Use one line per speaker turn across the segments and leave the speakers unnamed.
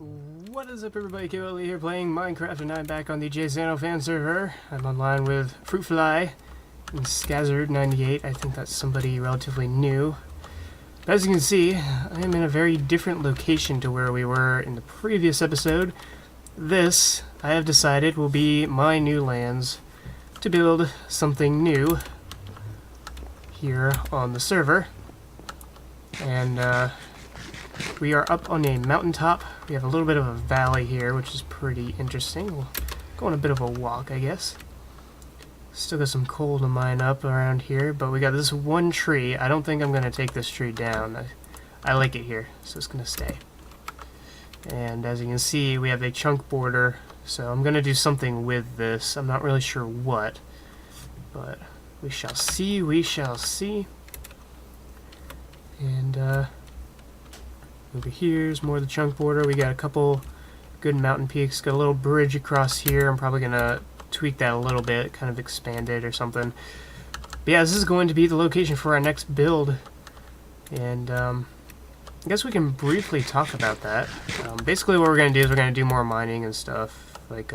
What is up, everybody? KLE here playing Minecraft, and I'm back on the JSFS fan server. I'm online with Fruitfly and Scazzard98. I think that's somebody relatively new. But as you can see, I am in a very different location to where we were in the previous episode. This, I have decided, will be my new lands to build something new here on the server. And, we are up on a mountaintop. We have a little bit of a valley here, which is pretty interesting. We'll go on a bit of a walk, I guess. Still got some coal to mine up around here, but we got this one tree. I don't think I'm going to take this tree down. I like it here, so it's going to stay. And as you can see, we have a chunk border, so I'm going to do something with this. I'm not really sure what, but we shall see, we shall see. And, over here's more of the chunk border. We got a couple good mountain peaks. Got a little bridge across here. I'm probably going to tweak that a little bit, kind of expand it or something. But yeah, this is going to be the location for our next build. And I guess we can briefly talk about that. Basically what we're going to do is we're going to do more mining and stuff. Like,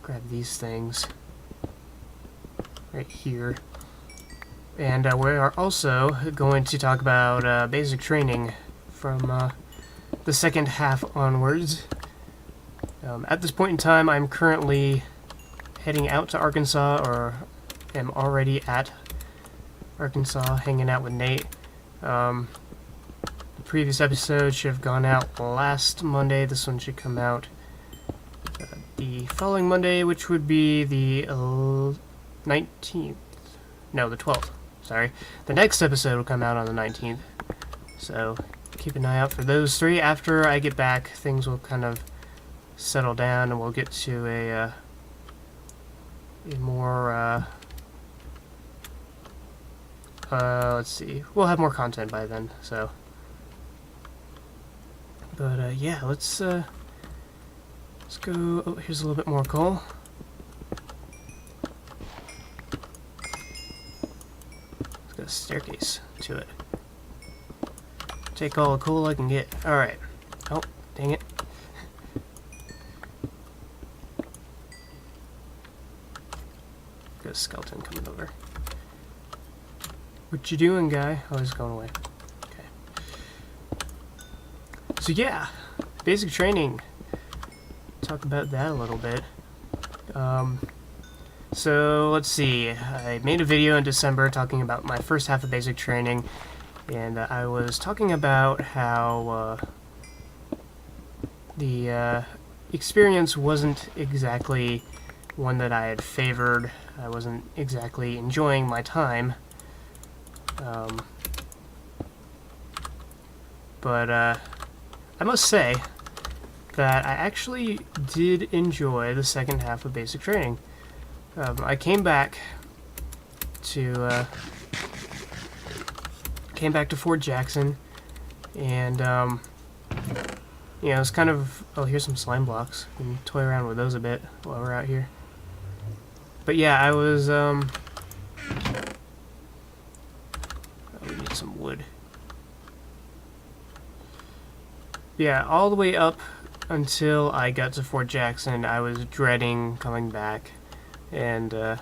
grab these things right here. And we are also going to talk about basic training from the second half onwards. At this point in time, I'm currently heading out to Arkansas, or am already at Arkansas, hanging out with Nate. The previous episode should have gone out last Monday. This one should come out the following Monday, which would be the 19th. No, the 12th. Sorry. The next episode will come out on the 19th. So keep an eye out for those three. After I get back, things will kind of settle down, and we'll get to a more, let's see, we'll have more content by then, so. But, yeah, let's go, oh, here's a little bit more coal. Let's got a staircase to it. Take all the coal I can get. Alright. Oh, dang it. Got a skeleton coming over. What you doing, guy? Oh, he's going away. Okay. So yeah, basic training. Talk about that a little bit. So let's see. I made a video in December talking about my first half of basic training. And I was talking about how the experience wasn't exactly one that I had favored. I wasn't exactly enjoying my time. But I must say that I actually did enjoy the second half of basic training. I came back to Fort Jackson, and you know, it's kind of, oh, here's some slime blocks. We can toy around with those a bit while we're out here. But yeah, I was oh, we need some wood. Yeah, all the way up until I got to Fort Jackson, I was dreading coming back, and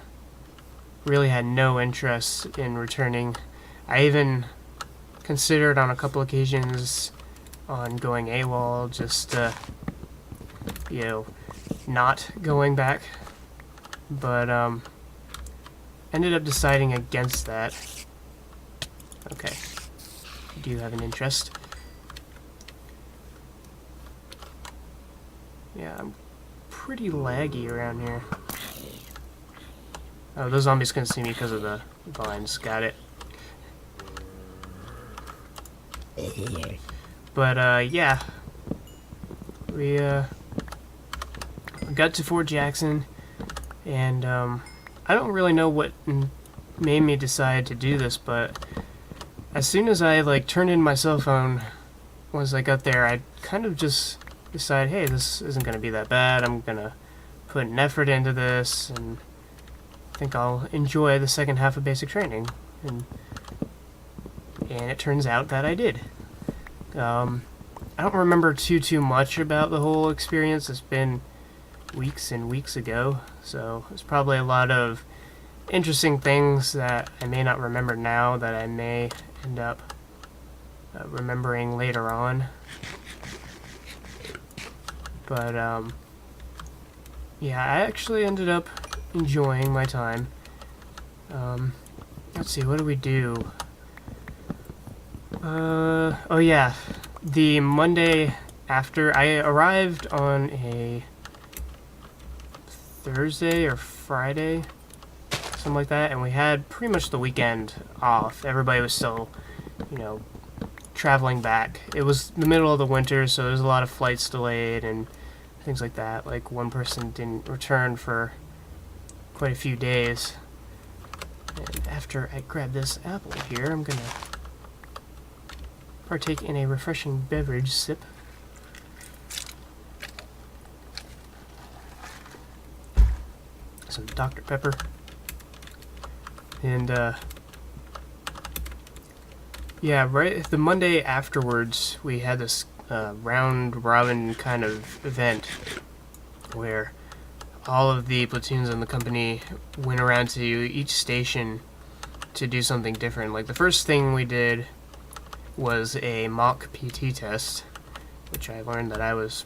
really had no interest in returning. I even considered on a couple occasions on going AWOL, just you know, not going back, but ended up deciding against that. Okay, I do have an interest. Yeah, I'm pretty laggy around here. Oh, those zombies couldn't see me because of the vines. Got it. But, yeah, we, got to Fort Jackson, and, I don't really know what made me decide to do this, but as soon as I, like, turned in my cell phone, once I got there, I kind of just decided, hey, this isn't gonna be that bad, I'm gonna put an effort into this, and I think I'll enjoy the second half of basic training, and it turns out that I did. I don't remember too much about the whole experience. It's been weeks and weeks ago, so it's probably a lot of interesting things that I may not remember now that I may end up remembering later on. But yeah, I actually ended up enjoying my time. Let's see, what do we do? Oh yeah, the Monday after, I arrived on a Thursday or Friday, something like that, and we had pretty much the weekend off. Everybody was still, traveling back. It was the middle of the winter, so there's a lot of flights delayed and things like that. Like, one person didn't return for quite a few days. And after I grab this apple here, I'm gonna partake in a refreshing beverage sip. Some Dr. Pepper. And, yeah, right the Monday afterwards, we had this round-robin kind of event where all of the platoons in the company went around to each station to do something different. Like, the first thing we did was a mock PT test, which I learned that I was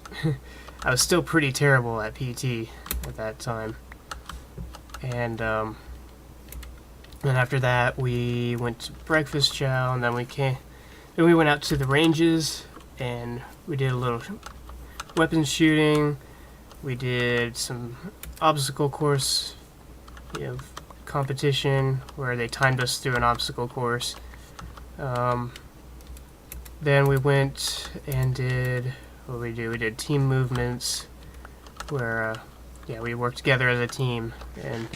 I was still pretty terrible at PT at that time. And then after that, we went to breakfast chow, and then we went out to the ranges, and we did a little weapons shooting. We did some obstacle course, competition where they timed us through an obstacle course. Then we went and did what we do. We did team movements where we worked together as a team and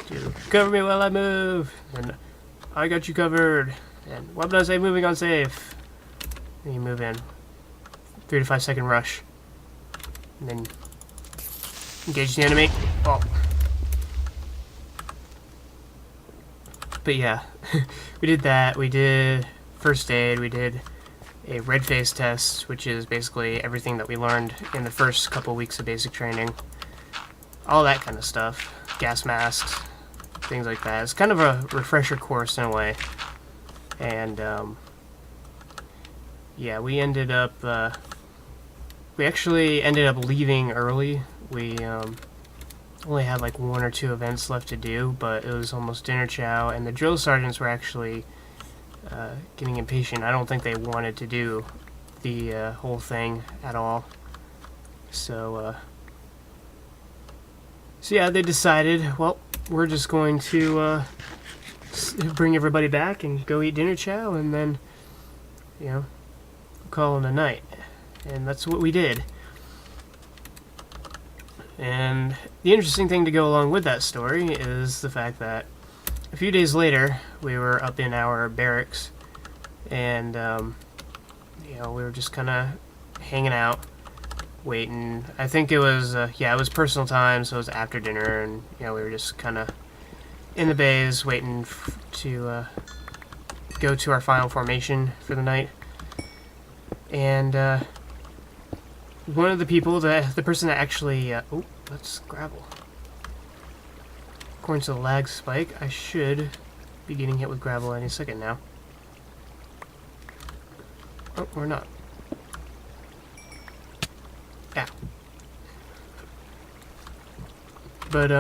do cover me while I move, and I got you covered, and what did I say? Moving on safe. And you move in 3 to 5 second rush, and then engage the enemy. Oh. But yeah, we did that. We did first aid. We did a red face test, which is basically everything that we learned in the first couple weeks of basic training. All that kind of stuff. Gas masks, things like that. It's kind of a refresher course in a way. And yeah, we actually ended up leaving early. We only had like 1 or 2 events left to do, but it was almost dinner chow, and the drill sergeants were actually getting impatient. I don't think they wanted to do the whole thing at all. So yeah, they decided, well, we're just going to bring everybody back and go eat dinner chow, and then, call it a night. And that's what we did. And the interesting thing to go along with that story is the fact that a few days later, we were up in our barracks, and we were just kind of hanging out, waiting. I think it was it was personal time, so it was after dinner, and we were just kind of in the bays waiting to go to our final formation for the night. And one of the people, the person that actually oh, that's gravel. According to the lag spike, I should be getting hit with gravel any second now. Oh, we're not. Yeah. But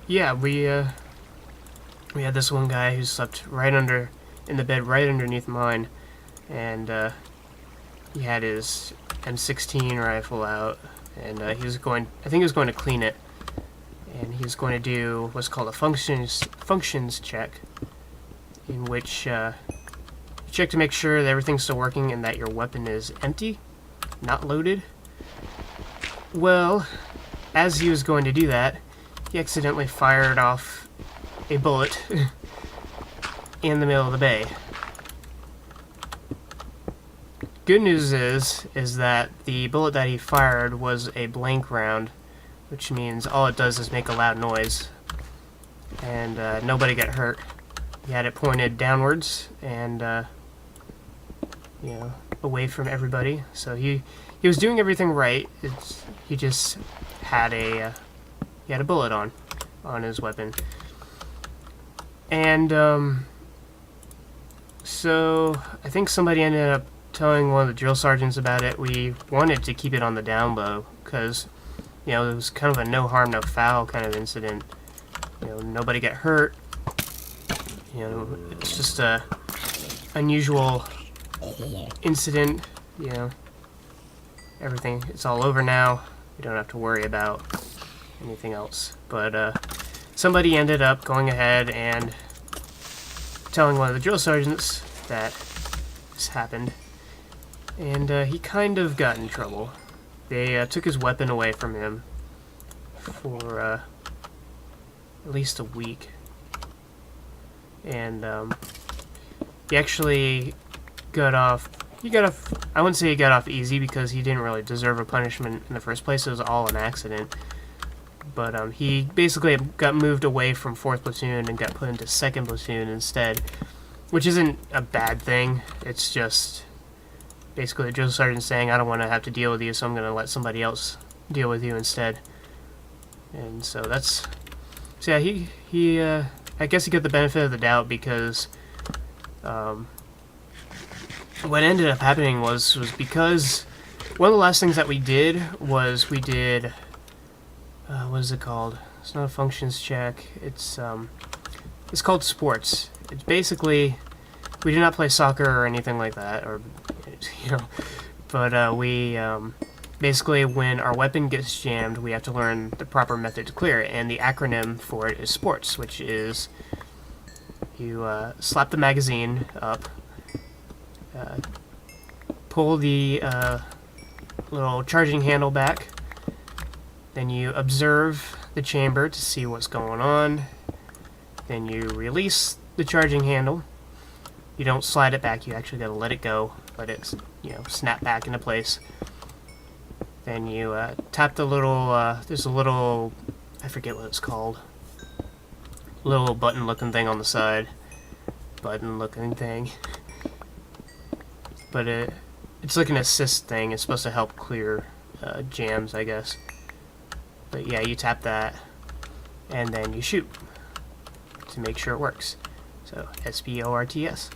yeah, we had this one guy who slept in the bed right underneath mine, and he had his M16 rifle out, and I think he was going to clean it, and he was going to do what's called a functions check, in which you check to make sure that everything's still working and that your weapon is empty, not loaded. Well, as he was going to do that, he accidentally fired off a bullet in the middle of the bay. Good news is that the bullet that he fired was a blank round, which means all it does is make a loud noise, and nobody got hurt. He had it pointed downwards, and you know, away from everybody. So he was doing everything right. He just had a bullet on his weapon. And so I think somebody ended up telling one of the drill sergeants about it. We wanted to keep it on the down low because, you know, it was kind of a no harm, no foul kind of incident. You know, nobody got hurt. You know, it's just a unusual incident. You know, everything, it's all over now. We don't have to worry about anything else. But somebody ended up going ahead and telling one of the drill sergeants that this happened. And he kind of got in trouble. They took his weapon away from him for at least a week. And he actually got off... I wouldn't say he got off easy because he didn't really deserve a punishment in the first place. It was all an accident. But he basically got moved away from 4th Platoon and got put into 2nd Platoon instead. Which isn't a bad thing. It's just basically the drill sergeant saying, I don't want to have to deal with you, so I'm going to let somebody else deal with you instead. And so that's... So yeah, I guess he got the benefit of the doubt because what ended up happening was because one of the last things that we did was we did... what is it called? It's not a functions check. It's called sports. It's basically, we did not play soccer or anything like that, or, you know, but we basically, when our weapon gets jammed, we have to learn the proper method to clear it, and the acronym for it is sports, which is you slap the magazine up, pull the little charging handle back, then you observe the chamber to see what's going on, then you release the charging handle. You don't slide it back, you actually gotta let it go, let it, you know, snap back into place. Then you tap the little, there's a little, I forget what it's called, little button looking thing on the side. Button looking thing. But it's like an assist thing, it's supposed to help clear jams, I guess. But yeah, you tap that, and then you shoot to make sure it works. So, SPORTS.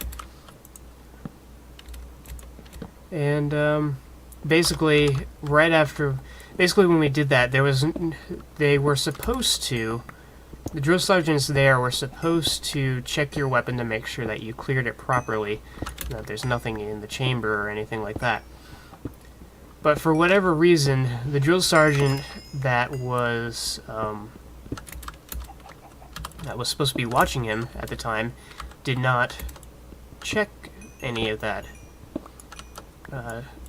And basically, basically when we did that, they were supposed to, the drill sergeants there were supposed to check your weapon to make sure that you cleared it properly, that there's nothing in the chamber or anything like that. But for whatever reason, the drill sergeant that was supposed to be watching him at the time did not check any of that.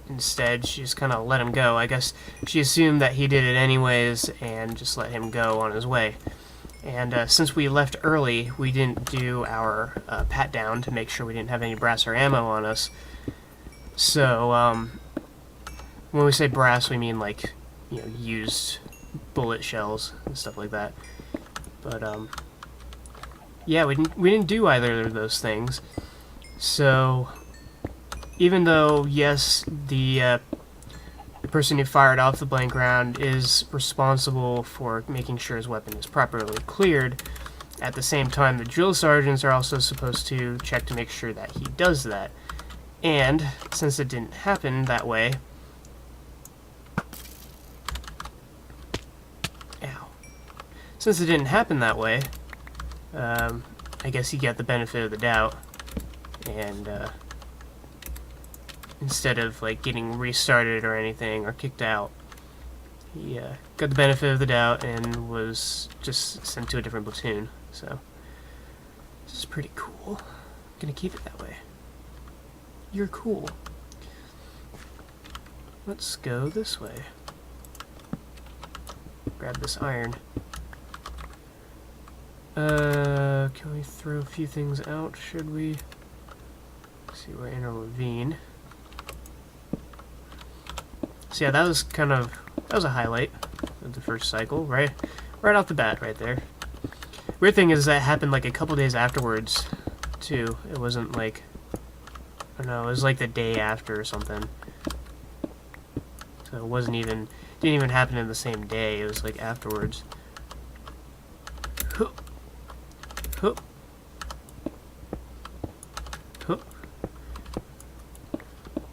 Instead, she just kind of let him go. I guess she assumed that he did it anyways and just let him go on his way. And since we left early, we didn't do our pat down to make sure we didn't have any brass or ammo on us. So, when we say brass, we mean like, you know, used bullet shells and stuff like that. But yeah, we didn't do either of those things. So even though yes, the person who fired off the blank round is responsible for making sure his weapon is properly cleared, at the same time the drill sergeants are also supposed to check to make sure that he does that. And since it didn't happen that way, Since it didn't happen that way, I guess he got the benefit of the doubt, and instead of like getting restarted or anything or kicked out, he got the benefit of the doubt and was just sent to a different platoon. So this is pretty cool. I'm gonna keep it that way. You're cool. Let's go this way. Grab this iron. Can we throw a few things out? Should we? Let's see, we're in a ravine. So yeah, that was a highlight of the first cycle, right off the bat, right there. Weird thing is that happened like a couple days afterwards, too. It wasn't like Oh no, it was like the day after or something. So it wasn't even, didn't even happen in the same day. It was like afterwards. Huh. Huh. Huh.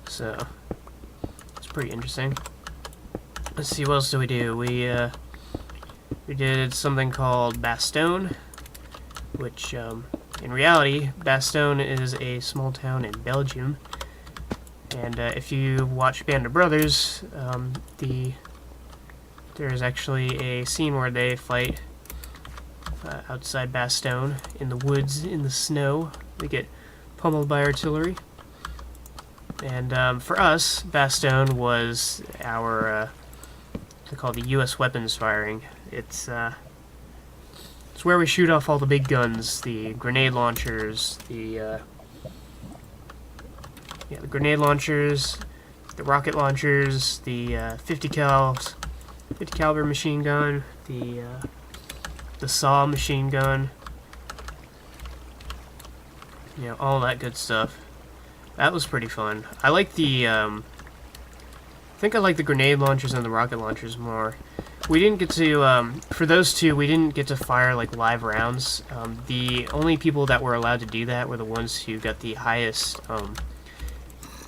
So it's pretty interesting. Let's see, what else do? We did something called Bastogne, which in reality, Bastogne is a small town in Belgium. And if you watch Band of Brothers, there is actually a scene where they fight outside Bastogne in the woods, in the snow. They get pummeled by artillery. And for us, Bastogne was our, they call the U.S. weapons firing. It's where we shoot off all the big guns, the grenade launchers, the grenade launchers, the rocket launchers, the 50 caliber machine gun, the SAW machine gun, you know, all that good stuff. That was pretty fun. I like the I think I like the grenade launchers and the rocket launchers more. We didn't get to, for those two, we didn't get to fire, like, live rounds. The only people that were allowed to do that were the ones who got the highest,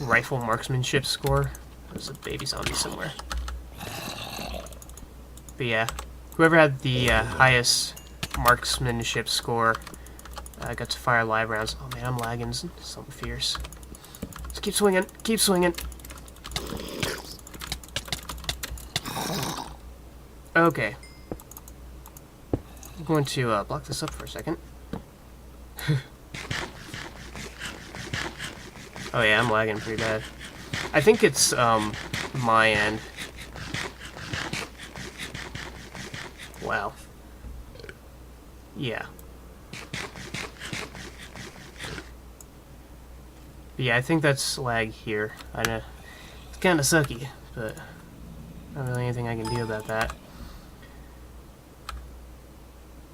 rifle marksmanship score. There's a baby zombie somewhere. But yeah, whoever had the, highest marksmanship score, got to fire live rounds. Oh man, I'm lagging something fierce. Just keep swinging, keep swinging. Okay. I'm going to block this up for a second. Oh yeah, I'm lagging pretty bad. I think it's my end. Wow. Yeah. But yeah, I think that's lag here. I know it's kind of sucky, but not really anything I can do about that.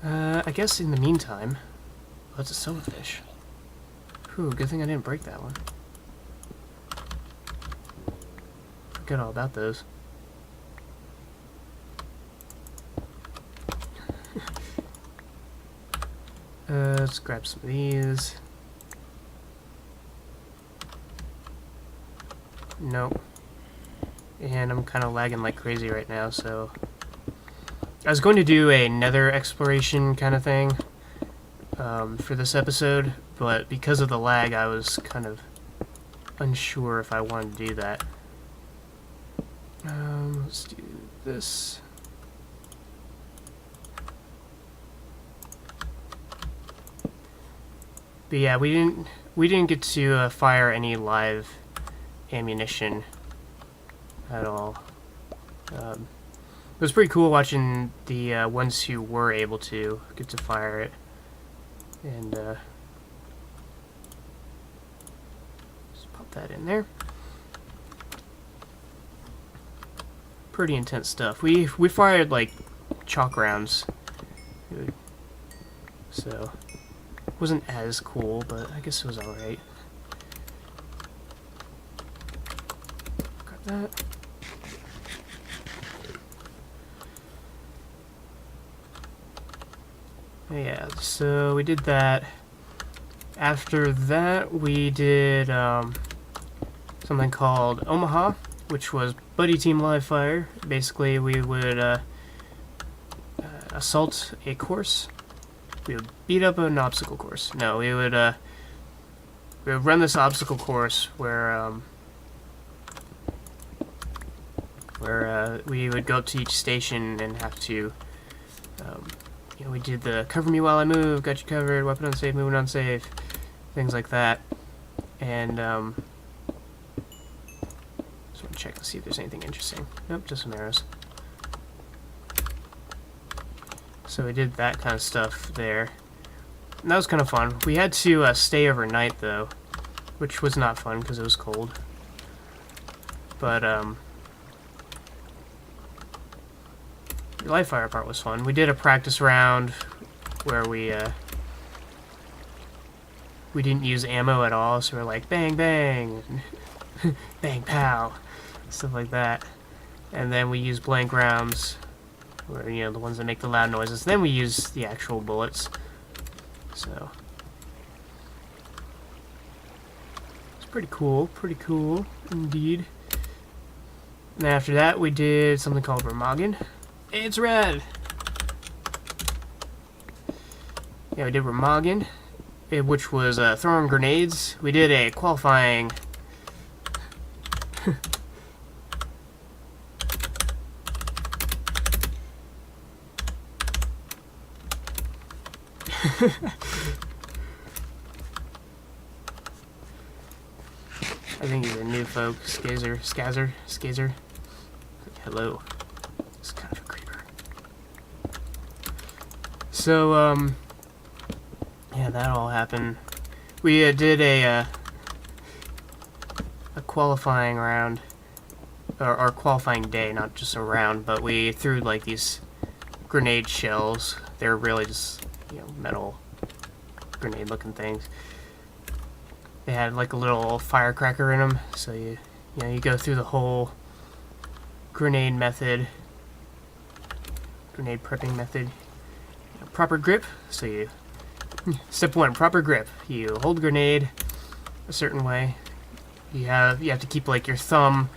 I guess in the meantime, oh, that's a silverfish. Whew, good thing I didn't break that one. Forget all about those. Let's grab some of these. Nope. And I'm kind of lagging like crazy right now, so I was going to do a nether exploration kind of thing for this episode, but because of the lag, I was kind of unsure if I wanted to do that. Let's do this. But yeah, we didn't get to fire any live ammunition at all. It was pretty cool watching the ones who were able to get to fire it. And just pop that in there. Pretty intense stuff. We fired like chalk rounds, so it wasn't as cool, but I guess it was alright. Grab that. Yeah, so we did that. After that, we did something called Omaha, which was buddy team live fire. Basically, we would assault a course. We would beat up an obstacle course. No, we would run this obstacle course where we would go up to each station and have to. You know, we did the cover me while I move, got you covered, weapon unsafe, moving unsafe, things like that. And just want to check to see if there's anything interesting. Nope, just some arrows. So we did that kind of stuff there. And that was kind of fun. We had to stay overnight though, which was not fun because it was cold. But the live fire part was fun. We did a practice round where we we didn't use ammo at all, so we're like bang bang, bang pow, stuff like that. And then we use blank rounds, or the ones that make the loud noises. Then we use the actual bullets. So it's pretty cool indeed. And after that, we did something called Remagen. It's red. Yeah, we did Remagen, which was throwing grenades. We did a qualifying. I think these are new folk. Skazer. Hello. It's kind of a creeper. So, yeah, that all happened. We did a qualifying round, or qualifying day, not just a round, but we threw like these grenade shells. They're really just, metal grenade-looking things. They had like a little firecracker in them, so you go through the whole grenade prepping method. Proper grip. So step 1, proper grip. You hold the grenade a certain way. You have to keep like your thumb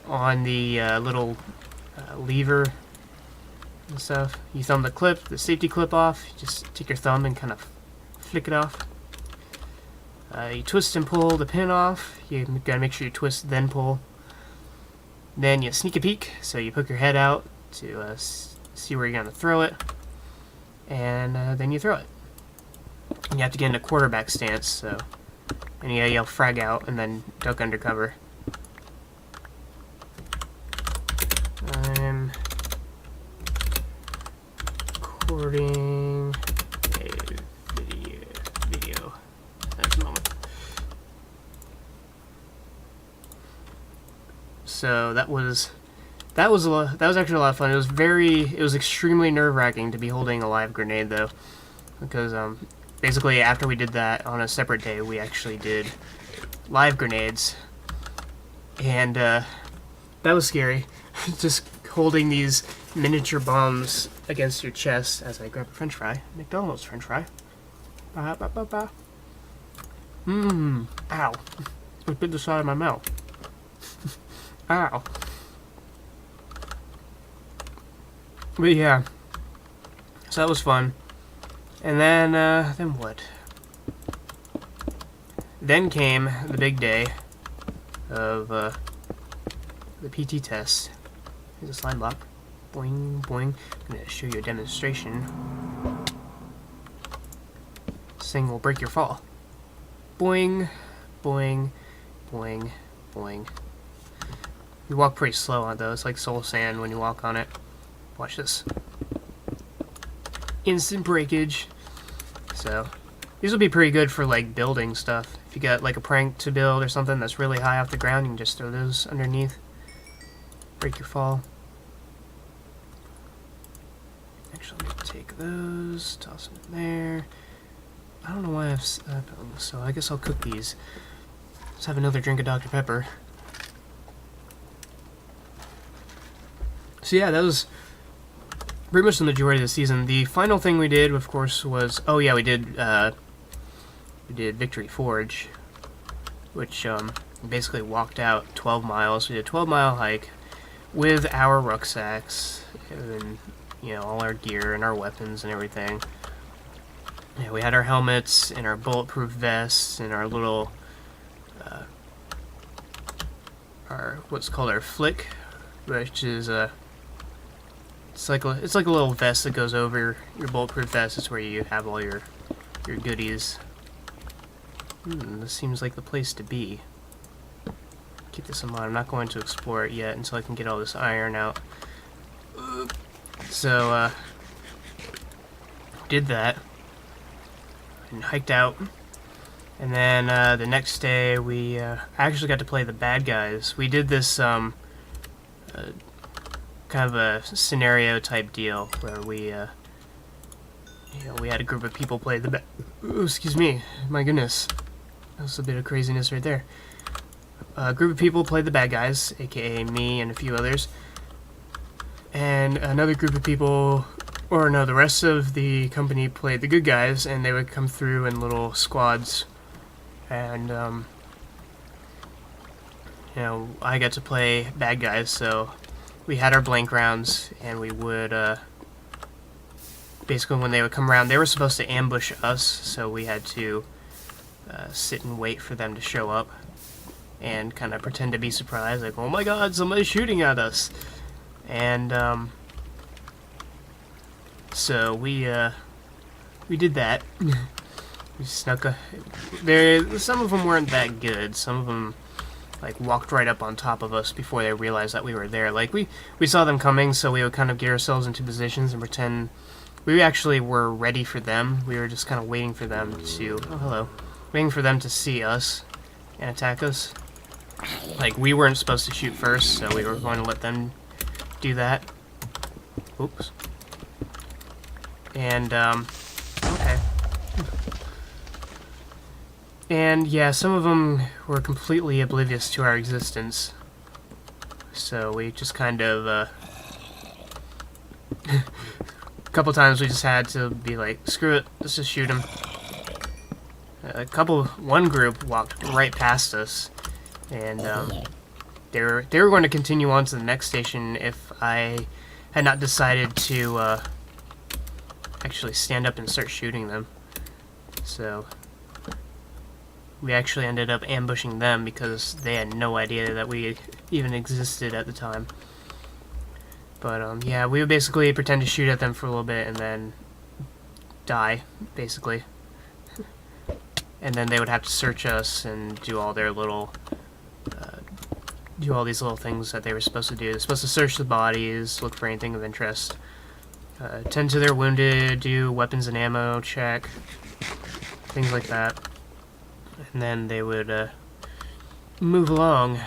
on the little lever and stuff. You thumb the safety clip off. You just take your thumb and kind of flick it off. You twist and pull the pin off. You gotta make sure you twist, then pull. Then you sneak a peek, so you poke your head out to see where you're gonna throw it, and then you throw it. And you have to get in a quarterback stance, so, and you yell frag out and then duck under cover. I'm recording a video. Next moment. So that was actually a lot of fun. It was extremely nerve-wracking to be holding a live grenade though, because basically after we did that on a separate day, we actually did live grenades, and that was scary. Just holding these miniature bombs against your chest as I grab a French fry, McDonald's French fry. Ba ba ba ba. Ow! It bit the side of my mouth. Ow. But yeah, so that was fun. And then what? Then came the big day of the PT test. Here's a slide block. Boing, boing. I'm going to show you a demonstration. This thing will break your fall. Boing, boing, boing, boing. You walk pretty slow on it though. It's like soul sand when you walk on it. Watch this. Instant breakage. So these will be pretty good for like building stuff. If you got like a prank to build or something that's really high off the ground, you can just throw those underneath. Break your fall. Actually, let me take those, toss them in there. I don't know why I've so I guess I'll cook these. Let's have another drink of Dr. Pepper. So yeah, that was pretty much the majority of the season. The final thing we did, of course, was we did Victory Forge, which basically walked out 12 miles. We did a 12-mile hike with our rucksacks and all our gear and our weapons and everything. Yeah, we had our helmets and our bulletproof vests and our little our what's called our flick, which is it's like a little vest that goes over your bulletproof vest. It's where you have all your goodies. This seems like the place to be. Keep this in mind. I'm not going to explore it yet until I can get all this iron out. So did that and hiked out, and then the next day we actually got to play the bad guys. We did this kind of a scenario type deal where we we had a group of people play the excuse me, my goodness. That was a bit of craziness right there. A group of people played the bad guys, aka me and a few others. And another group of people, or no, the rest of the company played the good guys, and they would come through in little squads. And, I got to play bad guys, so we had our blank rounds, and we would, basically when they would come around, they were supposed to ambush us, so we had to sit and wait for them to show up, and kind of pretend to be surprised, like, oh my god, somebody's shooting at us! And, so we did that. We snuck some of them weren't that good. Some of them, like, walked right up on top of us before they realized that we were there. Like, we saw them coming, so we would kind of get ourselves into positions and pretend we actually were ready for them. We were just kind of waiting for them to, oh, hello. Waiting for them to see us and attack us. Like, we weren't supposed to shoot first, so we were going to let them do that. Oops. And, okay. And, yeah, some of them were completely oblivious to our existence. So we just kind of, a couple times we just had to be like, screw it, let's just shoot him. One group walked right past us, and, they were going to continue on to the next station if I had not decided to actually stand up and start shooting them. So we actually ended up ambushing them because they had no idea that we even existed at the time. But yeah, we would basically pretend to shoot at them for a little bit and then die, basically. And then they would have to search us and do all their little do all these little things that they were supposed to do. They're supposed to search the bodies, look for anything of interest, tend to their wounded, do weapons and ammo check, things like that. And then they would move along.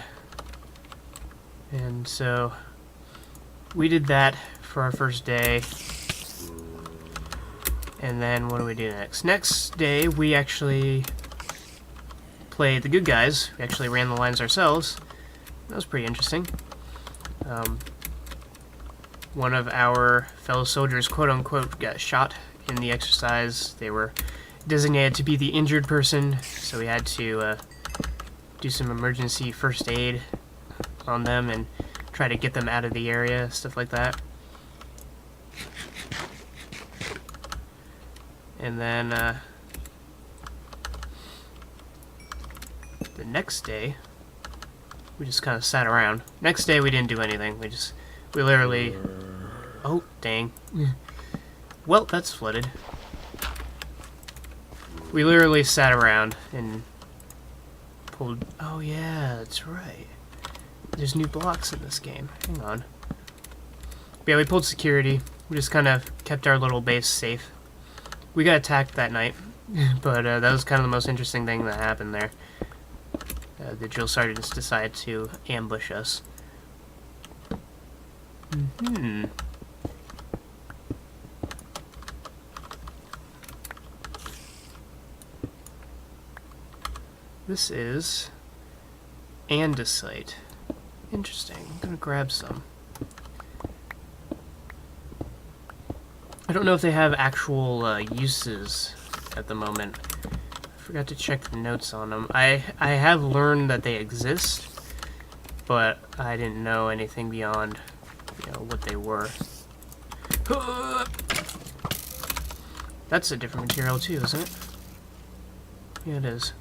And so we did that for our first day. And then what do we do next? Next day we actually played the good guys. We actually ran the lines ourselves. That was pretty interesting. One of our fellow soldiers, quote-unquote, got shot in the exercise. They were designated to be the injured person, so we had to do some emergency first aid on them and try to get them out of the area, stuff like that. And then the next day, we just kind of sat around. Next day, we didn't do anything. We literally... Oh, dang. Well, that's flooded. We literally sat around and pulled... Oh, yeah, that's right. There's new blocks in this game. Hang on. But yeah, we pulled security. We just kind of kept our little base safe. We got attacked that night, but that was kind of the most interesting thing that happened there. The drill sergeants decided to ambush us. This is andesite. Interesting. I'm gonna grab some. I don't know if they have actual uses at the moment. I forgot to check the notes on them. I have learned that they exist, but I didn't know anything beyond, what they were. That's a different material too, isn't it? Yeah, it is.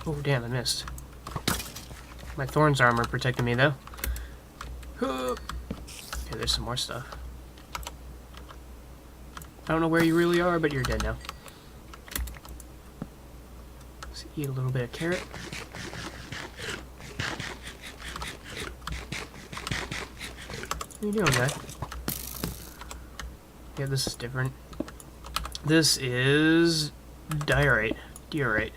Oh, damn, I missed. My thorns armor protected me, though. Okay, there's some more stuff. I don't know where you really are, but you're dead now. Let's eat a little bit of carrot. What are you doing, guy? Yeah, this is different. This is diorite. Diorite.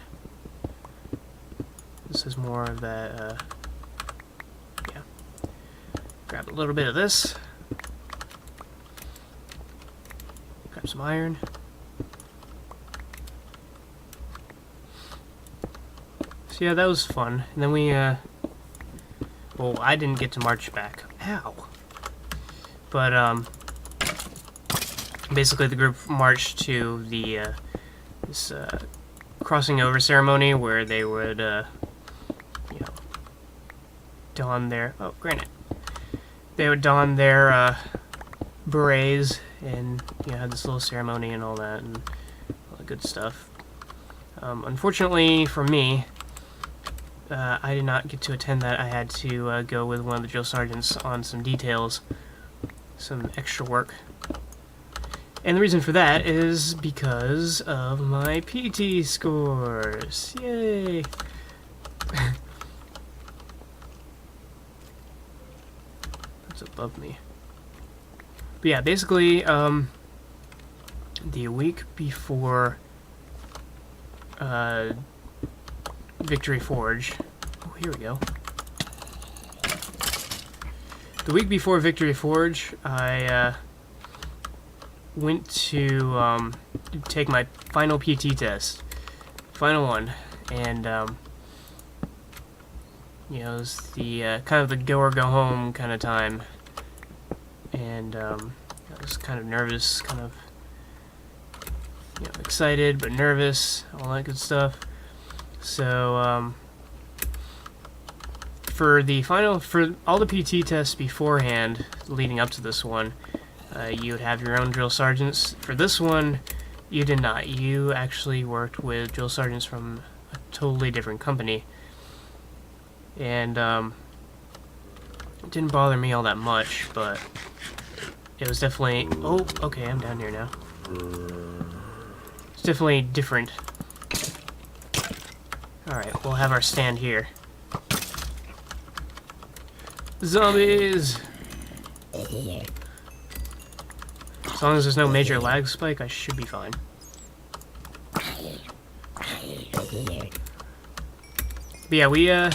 This is more of that, yeah. Grab a little bit of this. some iron. So yeah, that was fun. And then we, well, I didn't get to march back. Ow! But, basically the group marched to the, this, crossing over ceremony where they would, you know, don their, oh, granite. They would don their, berets and, you know, had this little ceremony and all that, and all the good stuff. Unfortunately for me, I did not get to attend that. I had to go with one of the drill sergeants on some details, some extra work. And the reason for that is because of my PT scores. Yay! That's above me. But yeah, basically, the week before Victory Forge. Oh, here we go. The week before Victory Forge, I went to take my final PT test, final one, and you know, it was the kind of the go or go home kind of time, and I was kind of nervous, kind of, you know, excited but nervous, all that good stuff. So for all the PT tests beforehand, leading up to this one, you would have your own drill sergeants. For this one, you did not. You actually worked with drill sergeants from a totally different company. And it didn't bother me all that much, but it was definitely... Oh, okay, I'm down here now. It's definitely different. Alright, we'll have our stand here. Zombies! As long as there's no major lag spike, I should be fine. But yeah,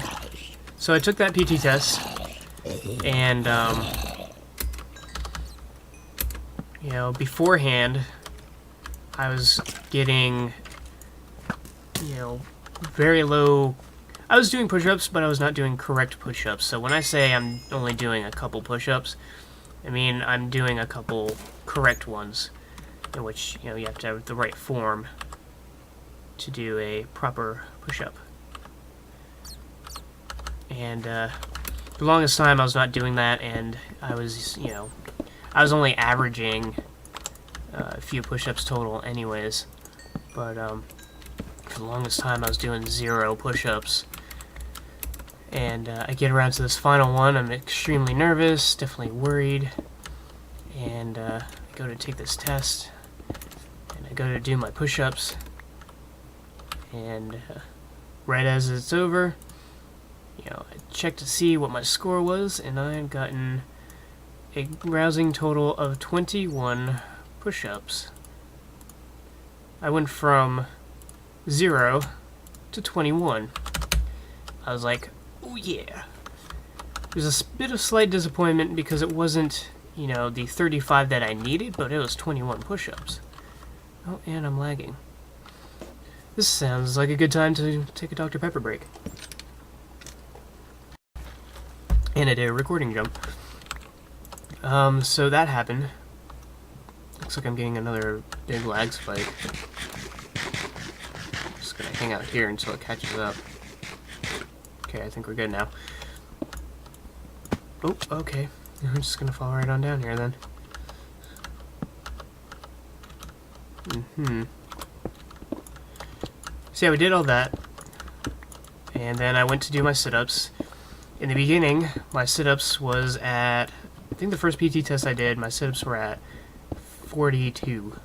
so I took that PT test, and, you know, beforehand, I was getting, you know, very low... I was doing push-ups, but I was not doing correct push-ups. So when I say I'm only doing a couple push-ups, I mean I'm doing a couple correct ones, in which, you know, you have to have the right form to do a proper push-up. And the longest time I was not doing that, and I was, you know, I was only averaging a few push-ups total anyways. But for the longest time I was doing 0 push-ups. And I get around to this final one, I'm extremely nervous, definitely worried, and I go to take this test, and I go to do my push-ups, and right as it's over, you know, I check to see what my score was, and I had gotten a rousing total of 21 push-ups. I went from 0 to 21. I was like, oh yeah. There's a bit of slight disappointment because it wasn't, you know, the 35 that I needed, but it was 21 push-ups. Oh, and I'm lagging. This sounds like a good time to take a Dr. Pepper break. And I did a recording jump. So that happened. Looks like I'm getting another big lag spike. Just gonna hang out here until it catches up. Okay, I think we're good now. Oh, okay. I'm just gonna fall right on down here then. So yeah, we did all that. And then I went to do my sit-ups. In the beginning, my sit-ups was at... I think the first PT test I did, my sit-ups were at 42.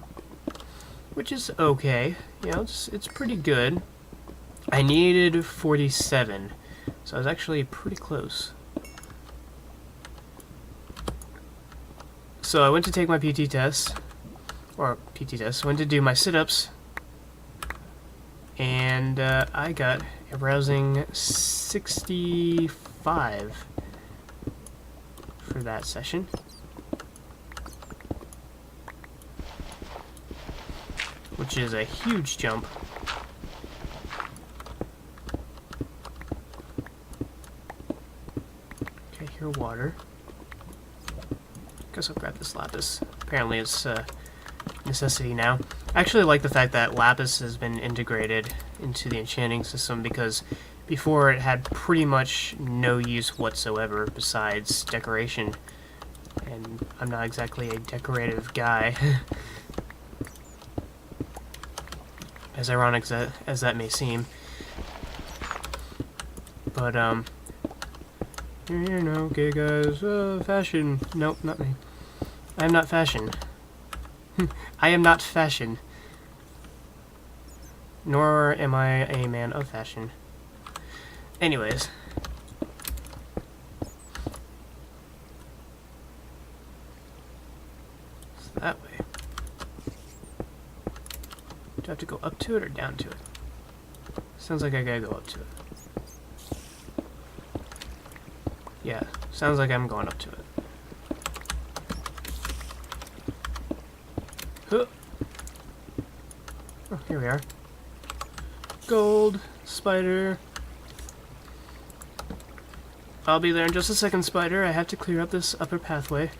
Which is okay. You know, it's pretty good. I needed 47. So I was actually pretty close. So I went to take my PT test. Or PT test. I went to do my sit-ups. And I got a rousing 65 for that session. which is a huge jump. Okay, here, water. Guess I'll grab this lapis. Apparently it's a necessity now. I actually like the fact that lapis has been integrated into the enchanting system, because before it had pretty much no use whatsoever besides decoration. And I'm not exactly a decorative guy. As ironic as that may seem. But, you know, okay guys, fashion. Nope, not me. I am not fashion. I am not fashion. Nor am I a man of fashion. Anyways. It's that way. Do I have to go up to it or down to it? Sounds like I gotta go up to it. Yeah, sounds like I'm going up to it. Huh. Oh, here we are. Gold, spider. I'll be there in just a second, spider. I have to clear up this upper pathway.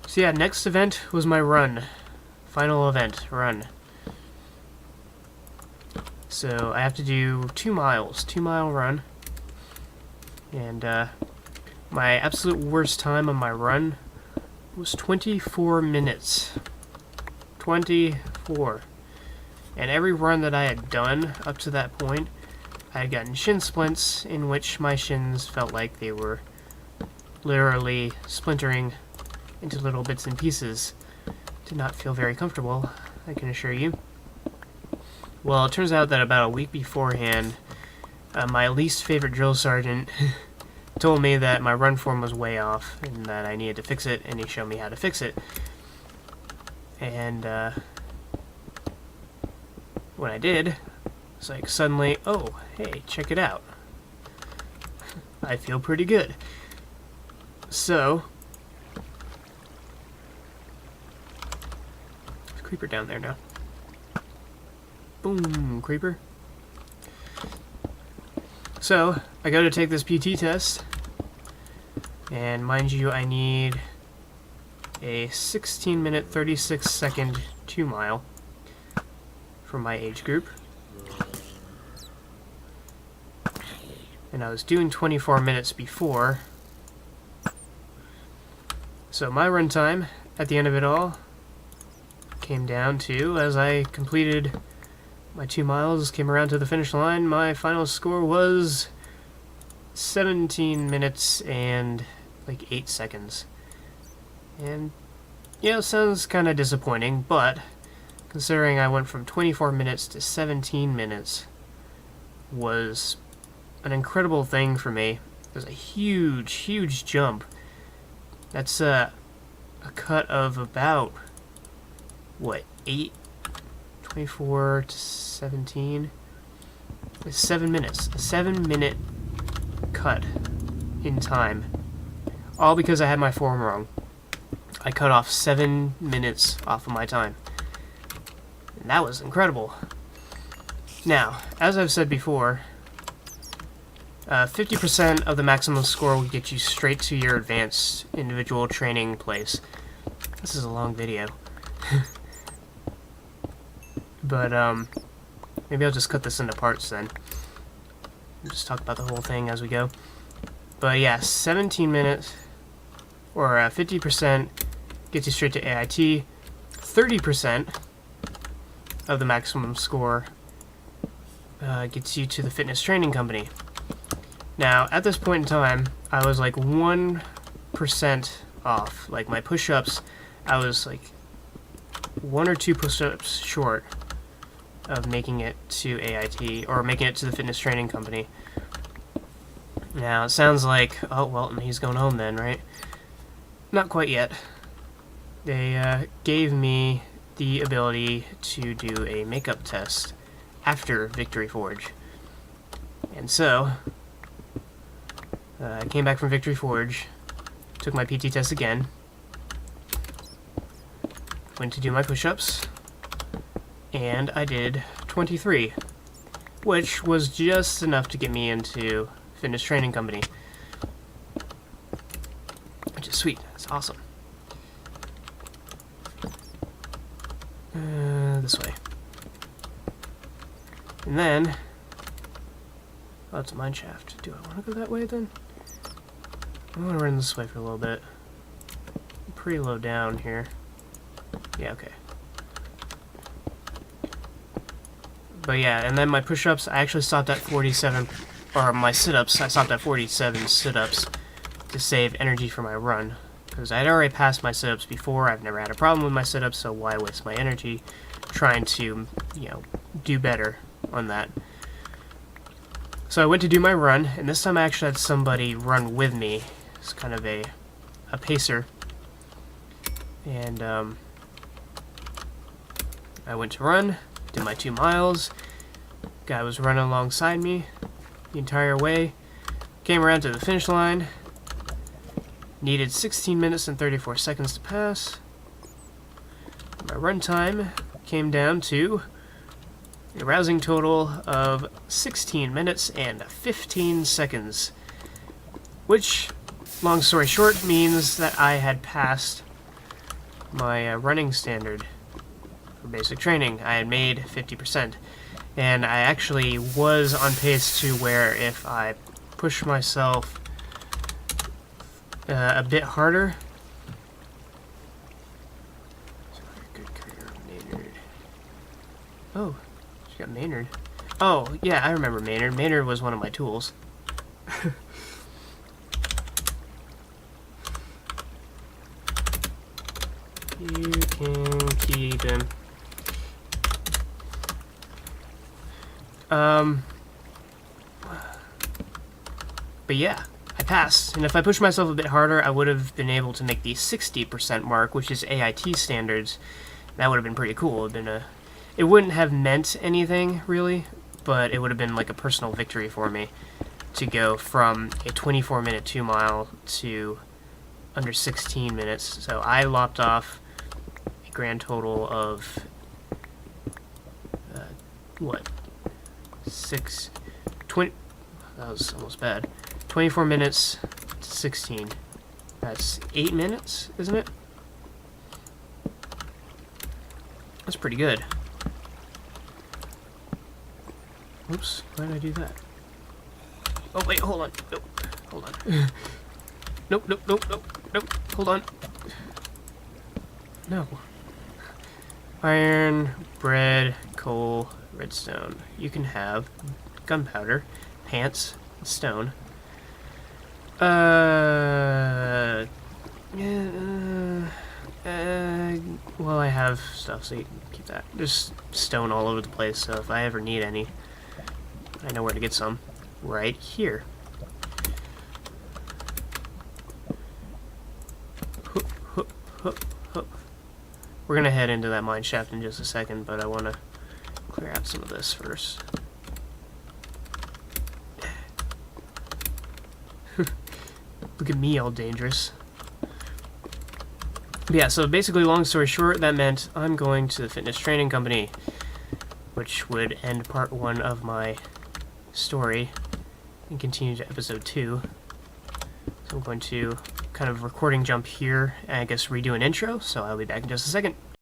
So yeah, next event was my run. Final event, run. So I have to do 2 miles, 2-mile run. And my absolute worst time on my run was 24 minutes. 24. And every run that I had done up to that point, I had gotten shin splints in which my shins felt like they were literally splintering into little bits and pieces. Did not feel very comfortable, I can assure you. Well, it turns out that about a week beforehand, my least favorite drill sergeant told me that my run form was way off and that I needed to fix it, and he showed me how to fix it. And when I did, it's like suddenly, oh, hey, check it out. I feel pretty good. So, there's a creeper down there now. Boom, creeper. So, I go to take this PT test, and mind you, I need a 16-minute, 36-second 2-mile for my age group. And I was doing 24 minutes before. So my run time, at the end of it all, came down to, as I completed my 2 miles, came around to the finish line, my final score was 17 minutes and like 8 seconds. And, yeah, it sounds kind of disappointing, but considering I went from 24 minutes to 17 minutes was an incredible thing for me. It was a huge, huge jump. That's a cut of about, what, 8? 24 to 17? It's 7 minutes. A 7-minute cut in time. All because I had my form wrong. I cut off 7 minutes off of my time. And that was incredible. Now, as I've said before, 50% of the maximum score will get you straight to your advanced individual training place. This is a long video. But, maybe I'll just cut this into parts then. We'll just talk about the whole thing as we go. But yeah, 17 minutes, or 50% gets you straight to AIT. 30% of the maximum score gets you to the fitness training company. Now, at this point in time, I was like 1% off. Like, my push-ups, I was like 1 or 2 push-ups short of making it to AIT, or making it to the fitness training company. Now, it sounds like, oh, well, he's going home then, right? Not quite yet. They gave me the ability to do a makeup test after Victory Forge. And so, I came back from Victory Forge, took my PT test again, went to do my push-ups, and I did 23, which was just enough to get me into fitness training company, which is sweet. It's awesome. This way. And then, oh, it's a mine shaft. Do I want to go that way then? I want to run this way for a little bit. I'm pretty low down here. Yeah, okay. But yeah, and then my push-ups, I actually stopped at 47, or my sit-ups, I stopped at 47 sit-ups to save energy for my run. Because I'd already passed my sit-ups before, I've never had a problem with my sit-ups, so why waste my energy trying to, you know, do better on that. So I went to do my run, and this time I actually had somebody run with me. It's kind of a pacer. And I went to run, did my 2 miles. Guy was running alongside me the entire way. Came around to the finish line. Needed 16 minutes and 34 seconds to pass. My run time came down to a rousing total of 16 minutes and 15 seconds. Which, long story short, means that I had passed my running standard for basic training. I had made 50%. And I actually was on pace to where if I push myself a bit harder. Good career, Maynard. Oh, she got Maynard. Oh, yeah, I remember Maynard. Maynard was one of my tools. You can keep him. But yeah, I passed. And if I pushed myself a bit harder, I would have been able to make the 60% mark, which is AIT standards. That would have been pretty cool. It wouldn't have meant anything, really, but it would have been like a personal victory for me to go from a 24-minute 2-mile to under 16 minutes. So I lopped off a grand total of, what? 20, that was almost bad. 24 minutes to 16. That's 8 minutes, isn't it? That's pretty good. Oops, why did I do that? Oh, wait, hold on. Nope, hold on. Nope, nope, nope, nope, nope, hold on. No. Iron, bread, coal, redstone. You can have gunpowder, pants, stone. Well, I have stuff, so you can keep that. There's stone all over the place, so if I ever need any, I know where to get some. Right here. Hup, hup, hup, hup. We're gonna head into that mine shaft in just a second, but I want to clear out some of this first. Look at me, all dangerous. But yeah, so basically, long story short, that meant I'm going to the fitness training company, which would end part 1 of my story and continue to episode 2. So I'm going to kind of recording jump here and I guess redo an intro, so I'll be back in just a second.